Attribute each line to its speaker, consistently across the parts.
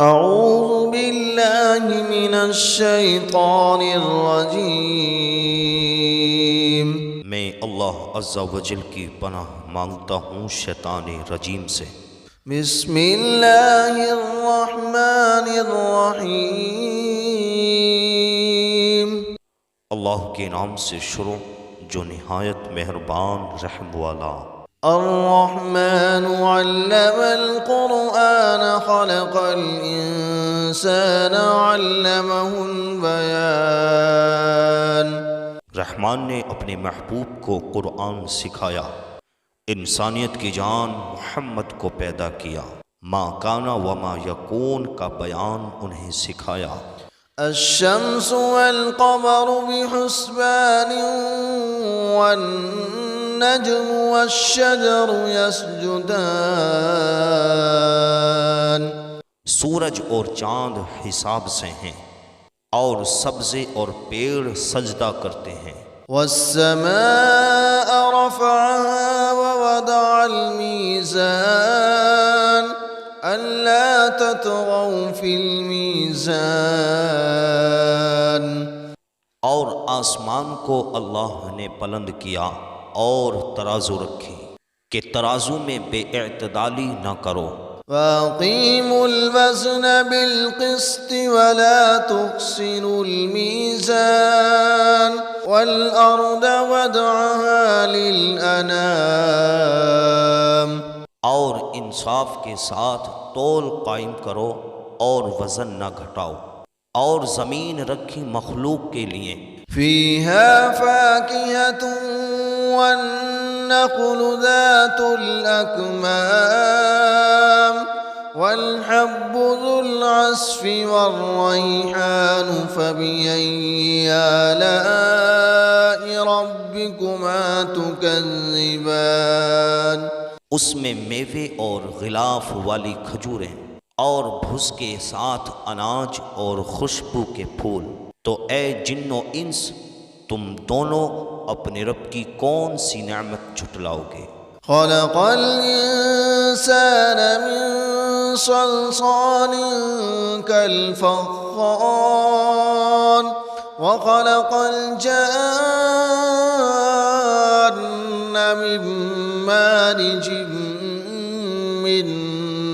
Speaker 1: اعوذ باللہ من الشیطان الرجیم۔
Speaker 2: میں اللہ عز و جل کی پناہ مانگتا ہوں شیطان رجیم سے۔
Speaker 1: بسم اللہ الرحمن الرحیم۔
Speaker 2: اللہ کے نام سے شروع جو نہایت مہربان رحم والا۔
Speaker 1: الرحمن علم القرآن خلق الانسان علمہ البیان۔
Speaker 2: رحمان نے اپنے محبوب کو قرآن سکھایا، انسانیت کی جان محمد کو پیدا کیا، ما کانا وما یکون کا بیان انہیں سکھایا۔
Speaker 1: الشمس والقمر بحسبان والنجم والشجر يسجدان۔
Speaker 2: سورج اور چاند حساب سے ہیں اور سبزے اور پیڑ سجدہ کرتے ہیں۔
Speaker 1: والسماء رفعها ووضع الميزان ألا تطغوا في الميزان۔
Speaker 2: اور آسمان کو اللہ نے بلند کیا اور ترازو رکھی کہ ترازو میں بے اعتدالی نہ کرو۔
Speaker 1: وَأَقِيمُوا الْوَزْنَ بِالْقِسْطِ وَلَا تُخْسِرُوا الْمِيزَانَ وَالْأَرْضَ وَضَعَهَا لِلْأَنَامِ۔
Speaker 2: اور انصاف کے ساتھ تول قائم کرو اور وزن نہ گھٹاؤ، اور زمین رکھی مخلوق کے لیے۔
Speaker 1: فِيهَا فَاكِهَةٌ وَالنَّخْلُ ذَاتُ الْأَكْمَامِ وَالْحَبُّ ذُو الْعَصْفِ وَالرَّيْحَانُ فَبِأَيِّ آلَاءِ رَبِّكُمَا تُكَذِّبَانِ۔
Speaker 2: اس میں میوے اور غلاف والی کھجوریں اور بھس کے ساتھ اناج اور خوشبو کے پھول۔ تو اے جن و انس، تم دونوں اپنے رب کی کون سی نعمت جھٹلاؤ گے؟
Speaker 1: خلق الانسان من صلصال كالفخار وخلق الجان من مارج من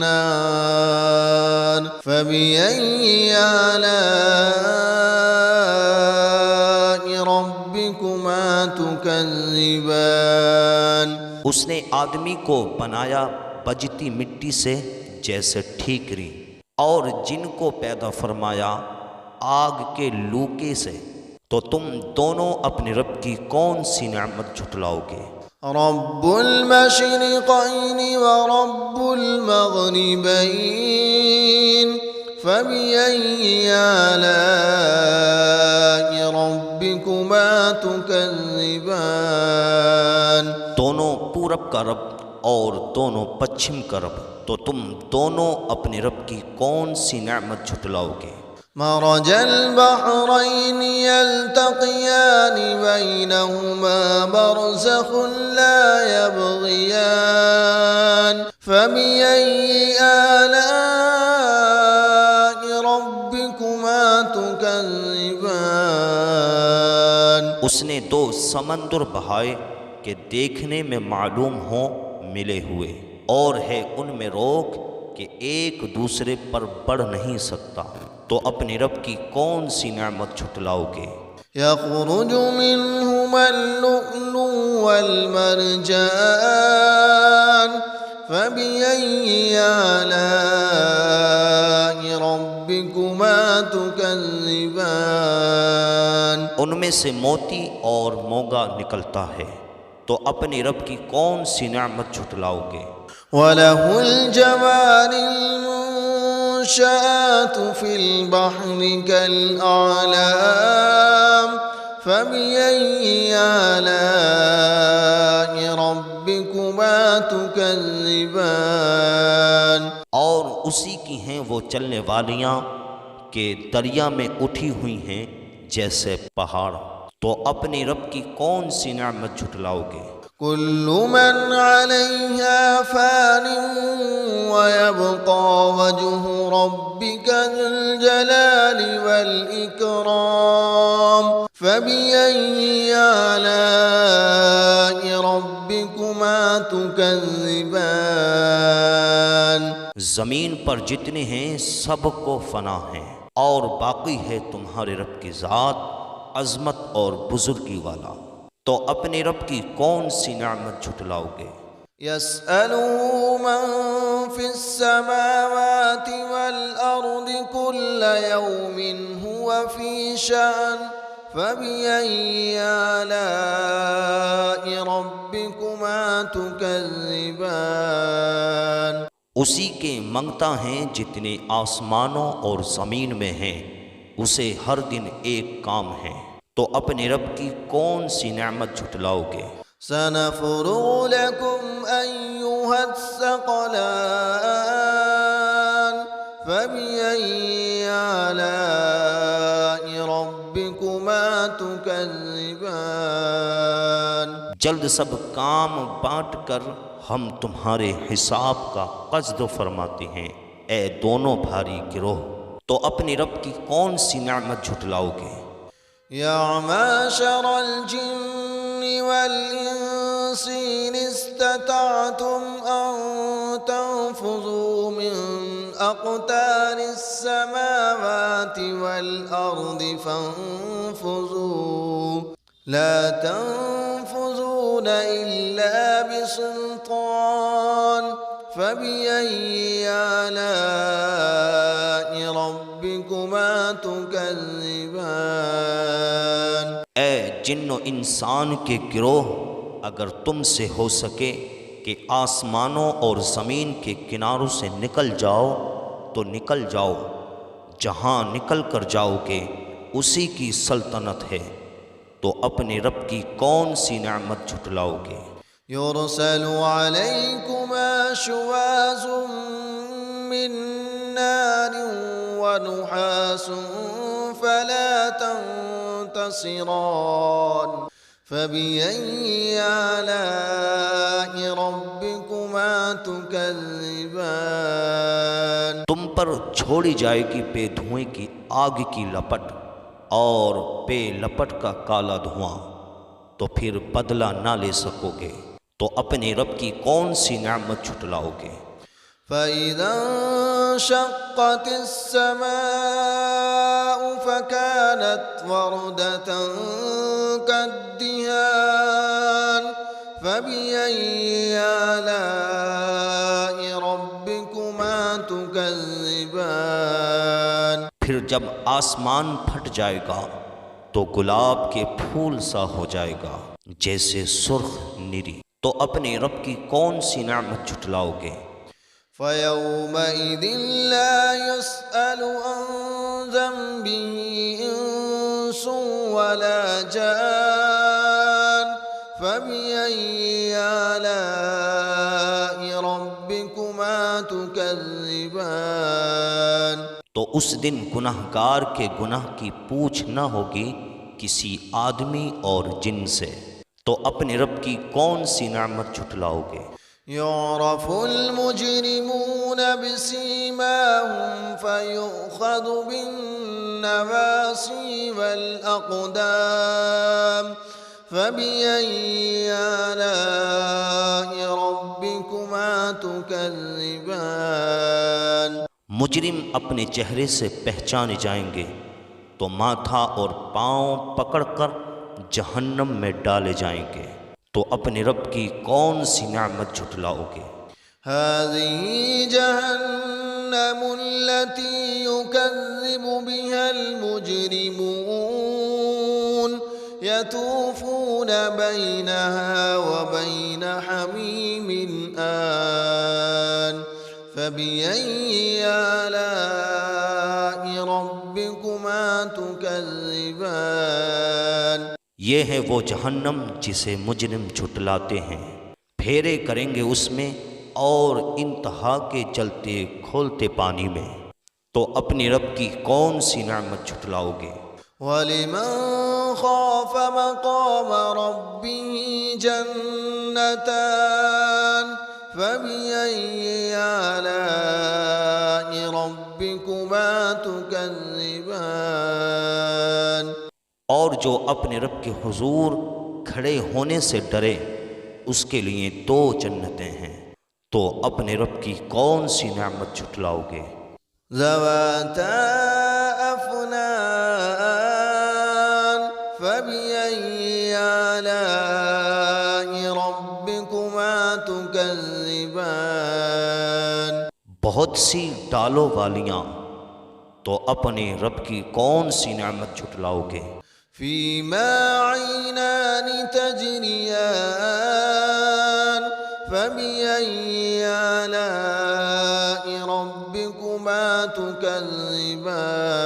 Speaker 1: نار فبأي آلاء ربكما تكذبان۔
Speaker 2: اس نے آدمی کو بنایا بجتی مٹی سے جیسے ٹھیکری، اور جن کو پیدا فرمایا آگ کے لوکے سے۔ تو تم دونوں اپنے رب کی کون سی نعمت جھٹلاؤ گے؟
Speaker 1: رب المشرقین ورب المغربین فبأي آلاء ربكما تكذبان۔
Speaker 2: دونوں پورب کا رب اور دونوں پچھم کا رب، تو تم دونوں اپنے رب کی کون سی نعمت جھٹلاؤ گے؟
Speaker 1: مرج البحرین یلتقیان بینہما برزخ لا یبغیان فبأي آلاء ربكما تكذبان۔
Speaker 2: اس نے دو سمندر بہائے کہ دیکھنے میں معلوم ہوں ملے ہوئے، اور ہے ان میں روک کہ ایک دوسرے پر بڑھ نہیں سکتا۔ تو اپنے رب کی کون سی نعمت جھٹلاؤ گے؟
Speaker 1: یخرج منہما اللؤلؤ والمرجان فبأي آلاء ربكما تكذبان۔
Speaker 2: ان میں سے موتی اور موگا نکلتا ہے، تو اپنے رب کی کون سی نعمت جھٹلاؤ گے؟
Speaker 1: وَلَهُ الْجَوَارِ الْمُنشَآتُ فِي الْبَحْرِ كَالْأَعْلَامِ فَبِأَيِّ آلَاءِ رَبِّكُمَا تُكَذِّبَانِ۔
Speaker 2: اور اسی کی ہیں وہ چلنے والیاں کہ دریا میں اٹھی ہوئی ہیں جیسے پہاڑ، تو اپنے رب کی کون سی نعمت جھٹلاؤ گے؟
Speaker 1: كل من عليها فان ويبقى وجه ربك ذو الجلال والإكرام فبأي آلاء ربكما تكذبان
Speaker 2: زمین پر جتنے ہیں سب کو فنا ہیں، اور باقی ہے تمہارے رب کی ذات عظمت اور بزرگی والا، تو اپنے رب کی کون سی نعمت جھٹلاؤ گے؟
Speaker 1: يسأله من في السماوات والأرض كل يوم هو في شأن فبأي آلاء ربكما تكذبان
Speaker 2: اسی کے منگتا ہیں جتنے آسمانوں اور زمین میں ہیں، اسے ہر دن ایک کام ہے، تو اپنے رب کی کون سی نعمت جھٹلاؤ گے؟
Speaker 1: سنفرغ لكم أيها الثقلان فبأي آلاء ربكما تكذبان
Speaker 2: جلد سب کام بانٹ کر ہم تمہارے حساب کا قصد فرماتے ہیں، اے دونوں بھاری گروہ، تو اپنے رب کی کون سی نعمت جھٹلاؤ گے؟
Speaker 1: يا معشر الجن والإنس إن استطعتم أن تنفذوا من أقطار السماوات والأرض فانفذوا لا تنفذون إلا بسلطان فبأي آلاء ربكما تكذبان
Speaker 2: اے جن و انسان کے گروہ، اگر تم سے ہو سکے کہ آسمانوں اور زمین کے کناروں سے نکل جاؤ تو نکل جاؤ، جہاں نکل کر جاؤ گے اسی کی سلطنت ہے، تو اپنے رب کی کون سی نعمت جھٹلاؤ گے؟
Speaker 1: يرسل عليكما شواظ من نار ونحاس فلا تنتصران فبأي آلاء ربكما تكذبان
Speaker 2: تم پر چھوڑی جائے گی بے دھوئیں کی آگ کی لپٹ اور بے لپٹ کا کالا دھواں، تو پھر بدلہ نہ لے سکو گے، تو اپنے رب کی کون سی نعمت جھٹلاؤ گے؟
Speaker 1: فإذا انشقت السماء فكانت وردة كالدهان فبأي آلاء ربكما تكذبان
Speaker 2: پھر جب آسمان پھٹ جائے گا تو گلاب کے پھول سا ہو جائے گا جیسے سرخ نری، تو اپنے رب کی کون سی نعمت جھٹلاؤ گے؟
Speaker 1: فيومئذ لا يسأل عن ذنبه إنس ولا جان فبأي آلاء ربكما تكذبان
Speaker 2: تو اس دن گناہ گار کے گناہ کی پوچھ نہ ہوگی کسی آدمی اور جن سے، تو اپنے رب کی کون سی نعمت جھٹلاؤ گے؟
Speaker 1: يعرف المجرمون بسيماهم فيؤخذ بالنواصي والأقدام فبأي آلاء ربكما تكذبان
Speaker 2: مجرم اپنے چہرے سے پہچانے جائیں گے تو ماتھا اور پاؤں پکڑ کر جہنم میں ڈالے جائیں گے، تو اپنے رب کی کون سی نعمت جھٹلاؤ گے؟
Speaker 1: هذه جهنم التي يكذب بها المجرمون يطوفون بينها وبين حميم آن فبأي آلاء ربكما تكذبان
Speaker 2: یہ ہے وہ جہنم جسے مجرم جھٹلاتے ہیں، پھیرے کریں گے اس میں اور انتہا کے جلتے کھولتے پانی میں، تو اپنی رب کی کون سی نعمت جھٹلاؤ گے؟
Speaker 1: ولمن خاف مقام ربه جنتان فبأي آلاء ربكما تكذبان۔
Speaker 2: اور جو اپنے رب کے حضور کھڑے ہونے سے ڈرے اس کے لیے 2 جنتیں ہیں، تو اپنے رب کی کون سی نعمت جھٹلاؤ گے؟
Speaker 1: ذواتا افنان فبأي آلاء ربكما تكذبان۔
Speaker 2: بہت سی ڈالوں والیاں، تو اپنے رب کی کون سی نعمت جھٹلاؤ گے؟
Speaker 1: فيما عينان تجريان فبأي آلاء ربكما تكذبان۔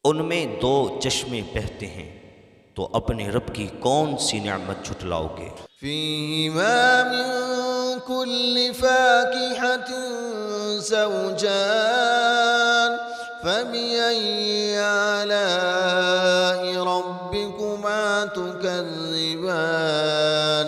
Speaker 2: ان میں 2 چشمے بہتے ہیں، تو اپنے رب کی کون سی نعمت جھٹلاؤ گے؟
Speaker 1: فيهما من كل فاكهة زوجان فبأي آلاء ربكما تكذبان۔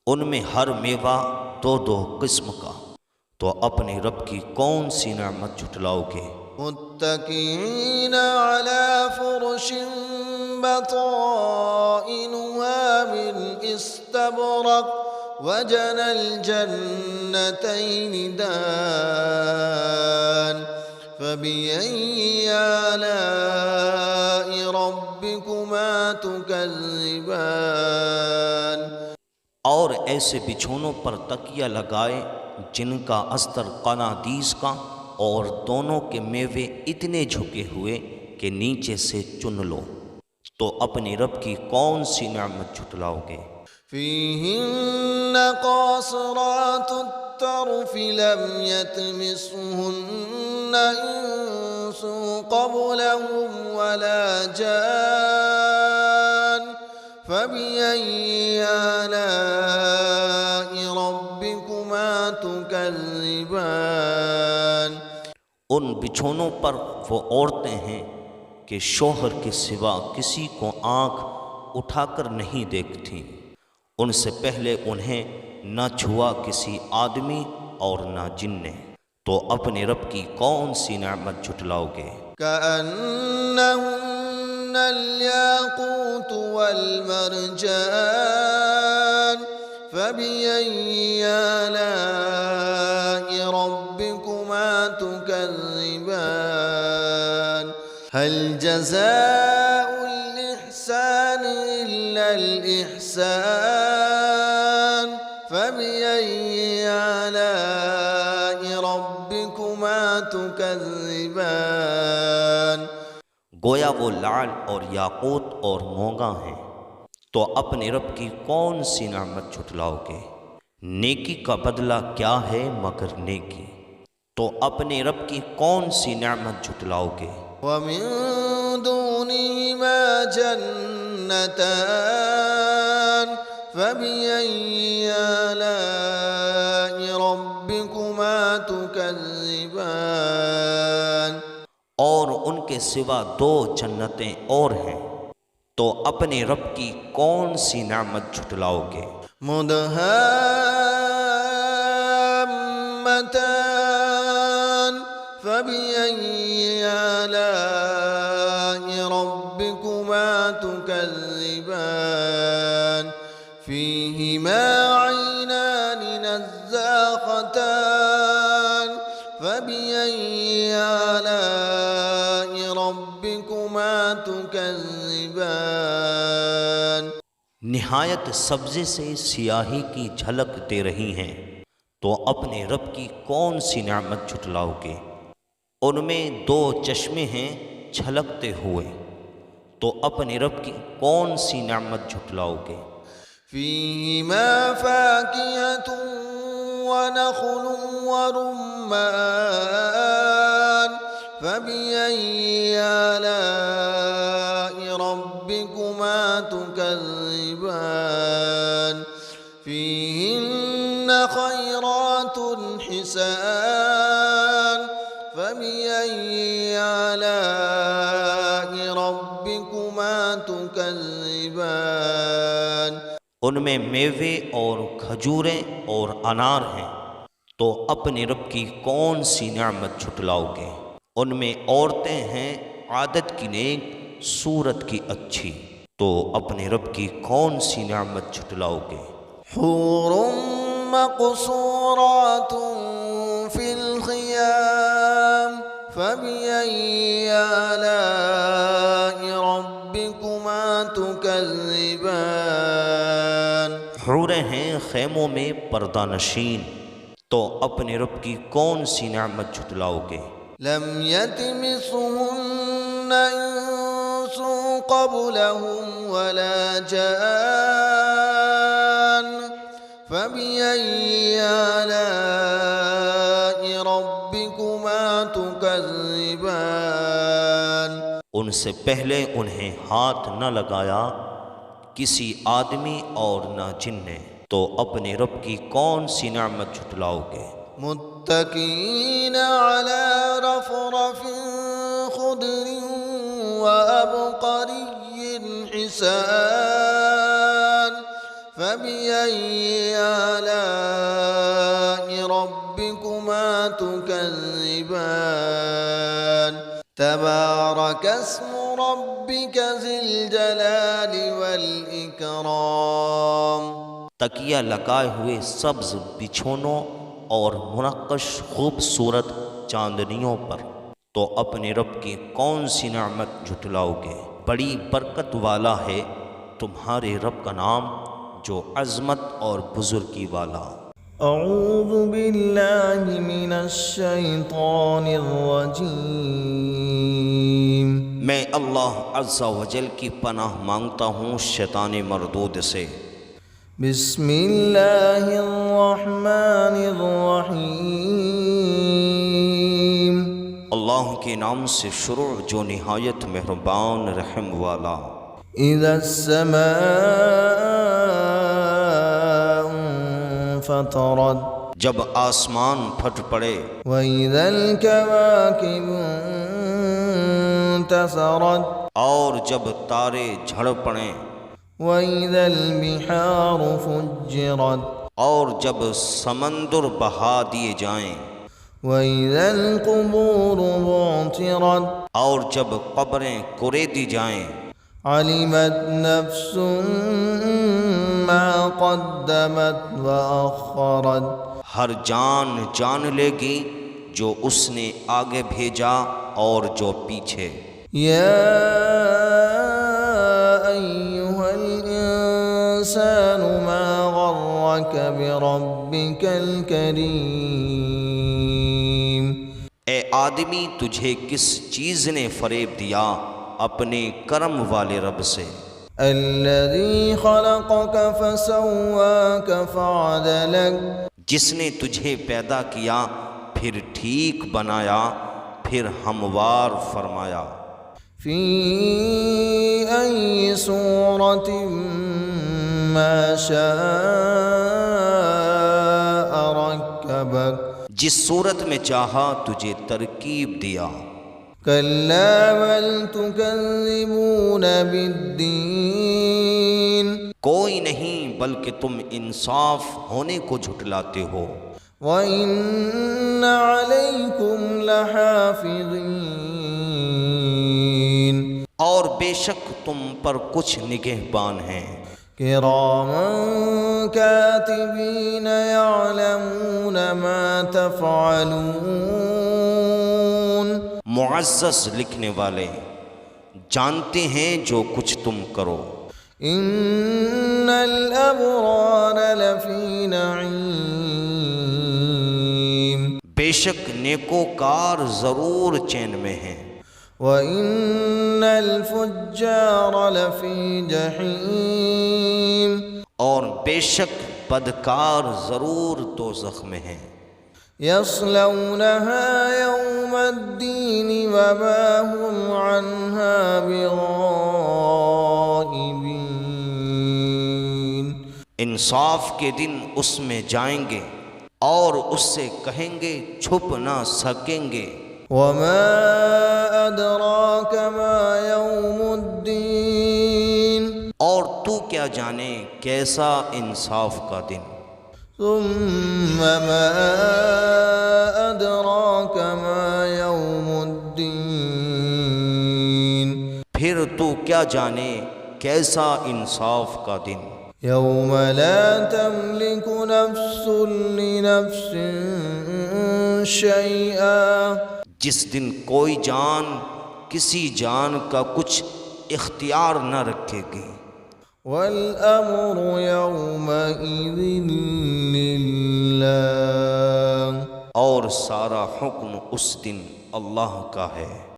Speaker 2: ان میں ہر میوہ 2 قسم کا، تو اپنے رب کی کون سی نعمت جھٹلاؤ گے؟
Speaker 1: متكئين على فرش بطائنها من استبرق وجنى الجنتين دان فبأي آلاء ربكما تكذبان۔
Speaker 2: اور ایسے بچھونوں پر تکیہ لگائے جن کا استر قنادیس کا، اور دونوں کے میوے اتنے جھکے ہوئے کہ نیچے سے چن لو، تو اپنی رب کی کون سی نعمت جھٹلاؤ گے؟
Speaker 1: فيهن قاصرات الطرف لم يطمثهن إنس قبلهم ولا جان فبأي آلاء ربكما تكذبان۔
Speaker 2: ان بچھونوں پر وہ عورتیں ہیں کہ شوہر کے سوا کسی کو آنکھ اٹھا کر نہیں دیکھتیں، ان سے پہلے انہیں نہ چھوا کسی آدمی اور نہ جن نے، تو اپنے رب کی کون سی نعمت جھٹلاؤ گے؟
Speaker 1: كأنهن الياقوت والمرجان فبأي آلاء ربكما تكذبان۔ هل جزاء الإحسان إلا الإحسان فبأي آلاء ربكما تكذبان۔
Speaker 2: گویا وہ لعل اور یاقوت اور مونگا ہیں، تو اپنے رب کی کون سی نعمت جھٹلاؤ گے؟ نیکی کا بدلہ کیا ہے مگر نیکی، تو اپنے رب کی کون سی نعمت جھٹلاؤ گے؟
Speaker 1: ومن دونهما جنتان فبأي آلاء ربكما تكذبان۔
Speaker 2: اور ان کے سوا 2 جنتیں اور ہیں، تو اپنے رب کی کون سی نعمت جھٹلاؤ گے؟
Speaker 1: مدهامتان فبأي آلاء ربكما تكذبان۔ فيهما عينان نزاختان فبأي آلاء ربكما تكذبان۔
Speaker 2: نہایت سبزے سے سیاہی کی جھلک دے رہی ہیں، تو اپنے رب کی کون سی نعمت جھٹلاؤ گے؟ ان میں 2 چشمے ہیں چھلکتے ہوئے، تو اپنے رب کی کون سی نعمت جھٹلاؤ گے؟
Speaker 1: فيهما فاكهة ونخل ورمان فبأي آلاء ربكما تكذبان۔ فيهن خيرات حسان فبأي فبأي آلاء ربكما تكذبان
Speaker 2: ان میں میوے اور کھجوریں اور انار ہیں، تو اپنے رب کی کون سی نعمت جھٹلاؤ گے؟ ان میں عورتیں ہیں عادت کی نیک، صورت کی اچھی، تو اپنے رب کی کون سی نعمت جھٹلاؤ گے؟
Speaker 1: حور مقصورات في الخيام فبأي آلاء ربكما تكذبان
Speaker 2: حوریں ہیں خیموں میں پردہ نشین، تو اپنے رب کی کون سی نعمت جھٹلاؤ گے؟
Speaker 1: لم يتمسهن إنس قبلهم ولا جان فبأي آلاء ربكما تكذبان
Speaker 2: ان سے پہلے انہیں ہاتھ نہ لگایا کسی آدمی اور نہ جن نے، تو اپنے رب کی کون سی نعمت جھٹلاؤ گے؟
Speaker 1: متكئين على رفرف خضر وأبقري حسان فبأي آلاء ربكما تكذبان تبارك اسم ربك ذي الجلال والإكرام
Speaker 2: تکیہ لگائے ہوئے سبز بچھونوں اور منقش خوبصورت چاندنیوں پر، تو اپنے رب کی کون سی نعمت جھٹلاؤ گے؟ بڑی برکت والا ہے تمہارے رب کا نام جو عظمت اور بزرگی والا۔
Speaker 1: اعوذ باللہ من الشیطان الرجیم
Speaker 2: میں اللہ عز و جل کی پناہ مانگتا ہوں شیطان مردود سے۔
Speaker 1: بسم اللہ الرحمن الرحیم
Speaker 2: اللہ کے نام سے شروع جو نہایت مہربان رحم والا۔
Speaker 1: اذا السماء انفطرت
Speaker 2: جب آسمان پھٹ پڑے،
Speaker 1: وَإِذَا الْكَوَاكِبُ انتثرت
Speaker 2: اور جب تارے جھڑ پڑیں،
Speaker 1: وَإِذَا الْبِحَارُ فُجِّرَتْ
Speaker 2: اور جب سمندر بہا دیے جائیں،
Speaker 1: وَإِذَا الْقُبُورُ بُعْثِرَتْ
Speaker 2: اور جب قبریں کریدی جائیں،
Speaker 1: عَلِمَتْ نَفْسٌ مَا قَدَّمَتْ وَأَخَّرَتْ
Speaker 2: ہر جان جان لے گی جو اس نے آگے بھیجا اور جو پیچھے۔
Speaker 1: یا ایہا الانسان ما غرک بربک الکریم،
Speaker 2: اے آدمی تجھے کس چیز نے فریب دیا اپنے کرم والے رب سے،
Speaker 1: الذی خلقک فسواک فعدلک،
Speaker 2: جس نے تجھے پیدا کیا پھر ٹھیک بنایا پھر ہموار فرمایا،
Speaker 1: فی ای صورت ما شاء رکبک،
Speaker 2: جس صورت میں چاہا تجھے ترکیب دیا۔
Speaker 1: کلا بل تکذبون بالدین،
Speaker 2: کوئی نہیں بلکہ تم انصاف ہونے کو جھٹلاتے ہو۔
Speaker 1: وَإِنَّ عَلَيْكُمْ لَحَافِظِينَ،
Speaker 2: اور بے شک تم پر کچھ نگہبان ہیں،
Speaker 1: کِرَامًا کَاتِبِينَ يَعْلَمُونَ مَا تَفْعَلُونَ،
Speaker 2: معزز لکھنے والے جانتے ہیں جو کچھ تم کرو۔
Speaker 1: ان الابرار لفی نعیم،
Speaker 2: بے شک نیکوکار ضرور چین میں ہیں،
Speaker 1: وَإِنَّ الْفُجَّارَ لَفِي جَحِيمٍ،
Speaker 2: اور بے شک بدکار ضرور دوزخ میں ہیں۔
Speaker 1: يَصْلَوْنَهَا يَوْمَ الدِّينِ وَمَا هُمْ عَنْهَا بِغَائِبِينَ،
Speaker 2: انصاف کے دن اس میں جائیں گے اور اس سے کہیں گے چھپ نہ سکیں گے۔
Speaker 1: وما أدراك ما يوم الدين
Speaker 2: اور تو کیا جانے کیسا انصاف کا دن.
Speaker 1: ثم ما أدراك ما يوم الدين
Speaker 2: پھر تو کیا جانے کیسا انصاف کا دن.
Speaker 1: يوم لا تملك نفس لنفس شيئا
Speaker 2: جس دن کوئی جان کسی جان کا کچھ اختیار نہ رکھے گی.
Speaker 1: والأمر يومئذ لله
Speaker 2: اور سارا حکم اس دن اللہ کا ہے.